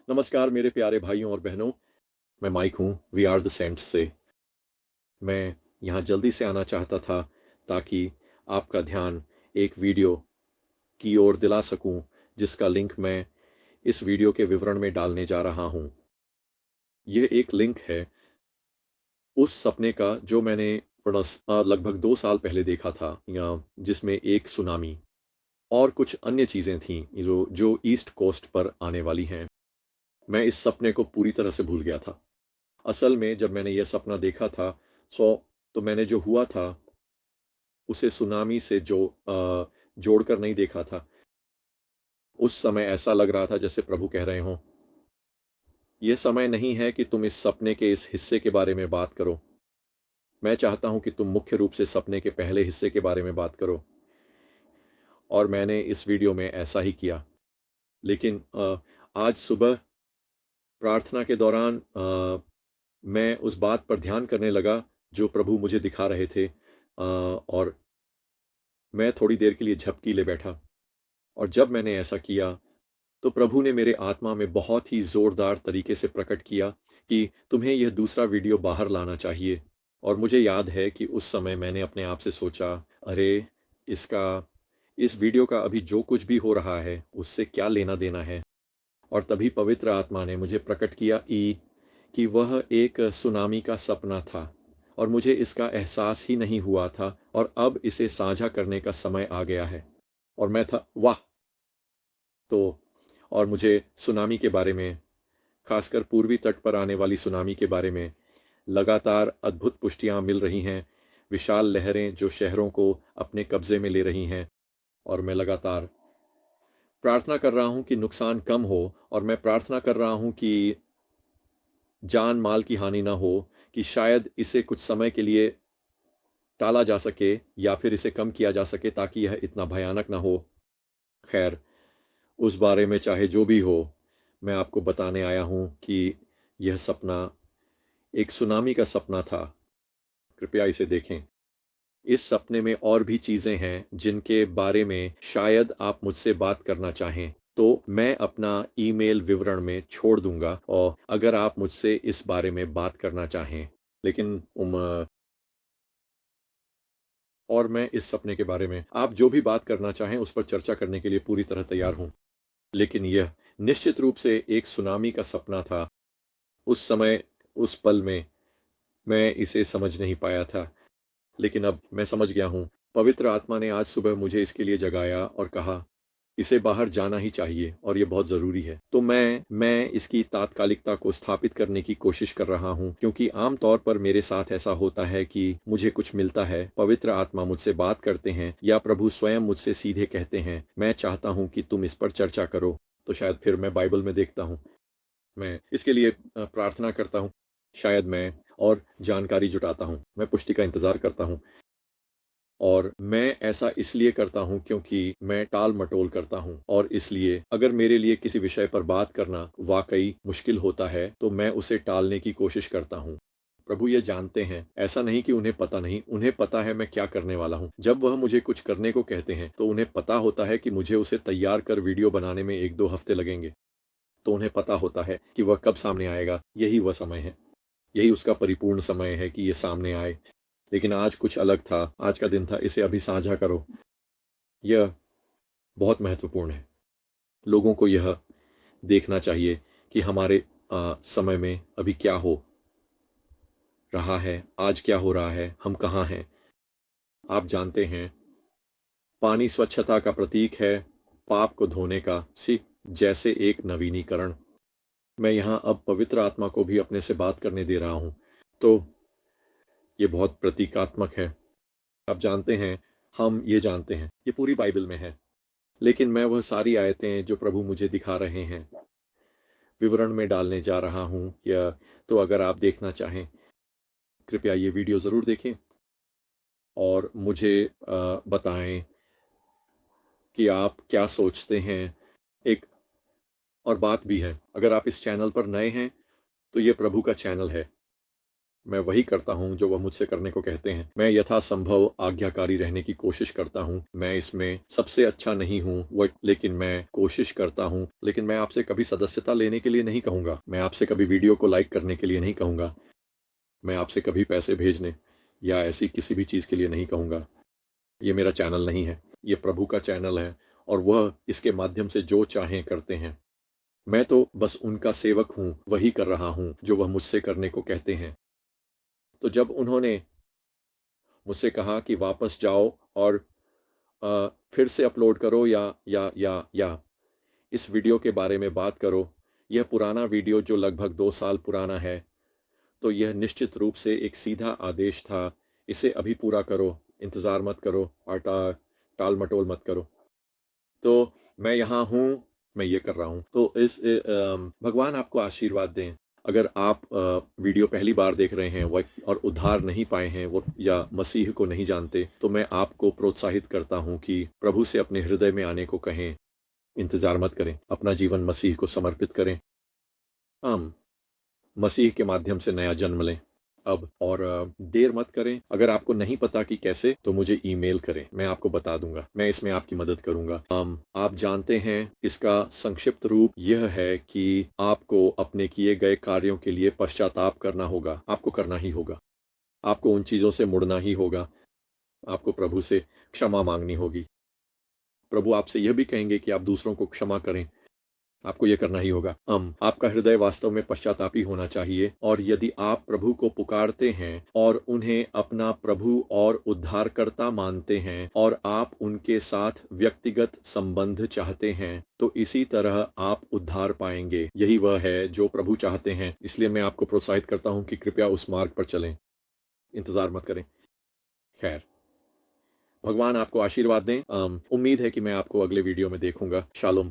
नमस्कार मेरे प्यारे भाइयों और बहनों। मैं माइक हूँ वी आर द सेंट से। मैं यहाँ जल्दी से आना चाहता था ताकि आपका ध्यान एक वीडियो की ओर दिला सकूं जिसका लिंक मैं इस वीडियो के विवरण में डालने जा रहा हूँ। यह एक लिंक है उस सपने का जो मैंने लगभग 2 साल पहले देखा था, या जिसमें एक सुनामी और कुछ अन्य चीज़ें थीं जो ईस्ट कोस्ट पर आने वाली हैं। मैं इस सपने को पूरी तरह से भूल गया था। असल में जब मैंने यह सपना देखा था सो तो मैंने जो हुआ था उसे सुनामी से जोड़कर नहीं देखा था। उस समय ऐसा लग रहा था जैसे प्रभु कह रहे हों, यह समय नहीं है कि तुम इस सपने के इस हिस्से के बारे में बात करो। मैं चाहता हूं कि तुम मुख्य रूप से सपने के पहले हिस्से के बारे में बात करो। और मैंने इस वीडियो में ऐसा ही किया। लेकिन आज सुबह प्रार्थना के दौरान मैं उस बात पर ध्यान करने लगा जो प्रभु मुझे दिखा रहे थे, और मैं थोड़ी देर के लिए झपकी ले बैठा। और जब मैंने ऐसा किया तो प्रभु ने मेरे आत्मा में बहुत ही जोरदार तरीके से प्रकट किया कि तुम्हें यह दूसरा वीडियो बाहर लाना चाहिए। और मुझे याद है कि उस समय मैंने अपने आप से सोचा, अरे, इसका इस वीडियो का अभी जो कुछ भी हो रहा है उससे क्या लेना देना है। और तभी पवित्र आत्मा ने मुझे प्रकट किया कि वह एक सुनामी का सपना था और मुझे इसका एहसास ही नहीं हुआ था, और अब इसे साझा करने का समय आ गया है। और मैं था, वाह। तो और मुझे सुनामी के बारे में, खासकर पूर्वी तट पर आने वाली सुनामी के बारे में लगातार अद्भुत पुष्टियां मिल रही हैं। विशाल लहरें जो शहरों को अपने कब्जे में ले रही हैं। और मैं लगातार प्रार्थना कर रहा हूं कि नुकसान कम हो, और मैं प्रार्थना कर रहा हूं कि जान माल की हानि ना हो, कि शायद इसे कुछ समय के लिए टाला जा सके या फिर इसे कम किया जा सके ताकि यह इतना भयानक ना हो। खैर, उस बारे में चाहे जो भी हो, मैं आपको बताने आया हूं कि यह सपना एक सुनामी का सपना था। कृपया इसे देखें। इस सपने में और भी चीजें हैं जिनके बारे में शायद आप मुझसे बात करना चाहें, तो मैं अपना ईमेल विवरण में छोड़ दूंगा, और अगर आप मुझसे इस बारे में बात करना चाहें। लेकिन और मैं इस सपने के बारे में आप जो भी बात करना चाहें उस पर चर्चा करने के लिए पूरी तरह तैयार हूं। लेकिन यह निश्चित रूप से एक सुनामी का सपना था। उस समय, उस पल में मैं इसे समझ नहीं पाया था, लेकिन अब मैं समझ गया हूं। पवित्र आत्मा ने आज सुबह मुझे इसके लिए जगाया और कहा, इसे बाहर जाना ही चाहिए और ये बहुत ज़रूरी है। तो मैं इसकी तात्कालिकता को स्थापित करने की कोशिश कर रहा हूँ, क्योंकि आमतौर पर मेरे साथ ऐसा होता है कि मुझे कुछ मिलता है, पवित्र आत्मा मुझसे बात करते हैं या प्रभु स्वयं मुझसे सीधे कहते हैं, मैं चाहता हूँ कि तुम इस पर चर्चा करो। तो शायद फिर मैं बाइबल में देखता हूँ, मैं इसके लिए प्रार्थना करता हूँ, शायद मैं और जानकारी जुटाता हूँ, मैं पुष्टि का इंतज़ार करता हूँ। और मैं ऐसा इसलिए करता हूँ क्योंकि मैं टाल मटोल करता हूँ, और इसलिए अगर मेरे लिए किसी विषय पर बात करना वाकई मुश्किल होता है तो मैं उसे टालने की कोशिश करता हूँ। प्रभु ये जानते हैं, ऐसा नहीं कि उन्हें पता नहीं, उन्हें पता है मैं क्या करने वाला हूँ। जब वह मुझे कुछ करने को कहते हैं तो उन्हें पता होता है कि मुझे उसे तैयार कर वीडियो बनाने में 1-2 हफ्ते लगेंगे। तो उन्हें पता होता है कि वह कब सामने आएगा, यही वह समय है, यही उसका परिपूर्ण समय है कि ये सामने आए। लेकिन आज कुछ अलग था, आज का दिन था, इसे अभी साझा करो। यह बहुत महत्वपूर्ण है। लोगों को यह देखना चाहिए कि हमारे समय में अभी क्या हो रहा है, आज क्या हो रहा है, हम कहाँ हैं। आप जानते हैं, पानी स्वच्छता का प्रतीक है, पाप को धोने का, सी जैसे एक नवीनीकरण। मैं यहाँ अब पवित्र आत्मा को भी अपने से बात करने दे रहा हूँ। तो ये बहुत प्रतीकात्मक है। आप जानते हैं, हम ये जानते हैं, ये पूरी बाइबल में है। लेकिन मैं वह सारी आयतें जो प्रभु मुझे दिखा रहे हैं विवरण में डालने जा रहा हूं, या तो अगर आप देखना चाहें, कृपया ये वीडियो ज़रूर देखें और मुझे बताएं कि आप क्या सोचते हैं। एक और बात भी है, अगर आप इस चैनल पर नए हैं तो ये प्रभु का चैनल है। मैं वही करता हूँ जो वह मुझसे करने को कहते हैं। मैं यथासंभव आज्ञाकारी रहने की कोशिश करता हूँ। मैं इसमें सबसे अच्छा नहीं हूँ, लेकिन मैं कोशिश करता हूँ। लेकिन मैं आपसे कभी सदस्यता लेने के लिए नहीं कहूँगा। मैं आपसे कभी वीडियो को लाइक करने के लिए नहीं कहूँगा। मैं आपसे कभी पैसे भेजने या ऐसी किसी भी चीज़ के लिए नहीं कहूँगा। ये मेरा चैनल नहीं है, ये प्रभु का चैनल है और वह इसके माध्यम से जो चाहें करते हैं। मैं तो बस उनका सेवक हूँ, वही कर रहा हूँ जो वह मुझसे करने को कहते हैं। तो जब उन्होंने मुझसे कहा कि वापस जाओ और फिर से अपलोड करो या इस वीडियो के बारे में बात करो, यह पुराना वीडियो जो लगभग 2 साल पुराना है, तो यह निश्चित रूप से एक सीधा आदेश था, इसे अभी पूरा करो, इंतज़ार मत करो और टाल-मटोल मत करो। तो मैं यहाँ हूँ, मैं ये कर रहा हूँ। तो भगवान आपको आशीर्वाद दें। अगर आप वीडियो पहली बार देख रहे हैं और उद्धार नहीं पाए हैं वो या मसीह को नहीं जानते, तो मैं आपको प्रोत्साहित करता हूँ कि प्रभु से अपने हृदय में आने को कहें। इंतज़ार मत करें, अपना जीवन मसीह को समर्पित करें। हम मसीह के माध्यम से नया जन्म लें अब और देर मत करें। अगर आपको नहीं पता कि कैसे, तो मुझे ईमेल करें, मैं आपको बता दूंगा, मैं इसमें आपकी मदद करूंगा। आप जानते हैं इसका संक्षिप्त रूप यह है कि आपको अपने किए गए कार्यों के लिए पश्चाताप करना होगा। आपको करना ही होगा, आपको उन चीज़ों से मुड़ना ही होगा, आपको प्रभु से क्षमा मांगनी होगी। प्रभु आपसे यह भी कहेंगे कि आप दूसरों को क्षमा करें, आपको यह करना ही होगा। आपका हृदय वास्तव में पश्चातापी होना चाहिए और यदि आप प्रभु को पुकारते हैं और उन्हें अपना प्रभु और उद्धारकर्ता मानते हैं और आप उनके साथ व्यक्तिगत संबंध चाहते हैं, तो इसी तरह आप उद्धार पाएंगे। यही वह है जो प्रभु चाहते हैं। इसलिए मैं आपको प्रोत्साहित करता हूं कि कृपया उस मार्ग पर चलें, इंतजार मत करें। खैर, भगवान आपको आशीर्वाद दें। उम्मीद है कि मैं आपको अगले वीडियो में देखूंगा। शालोम।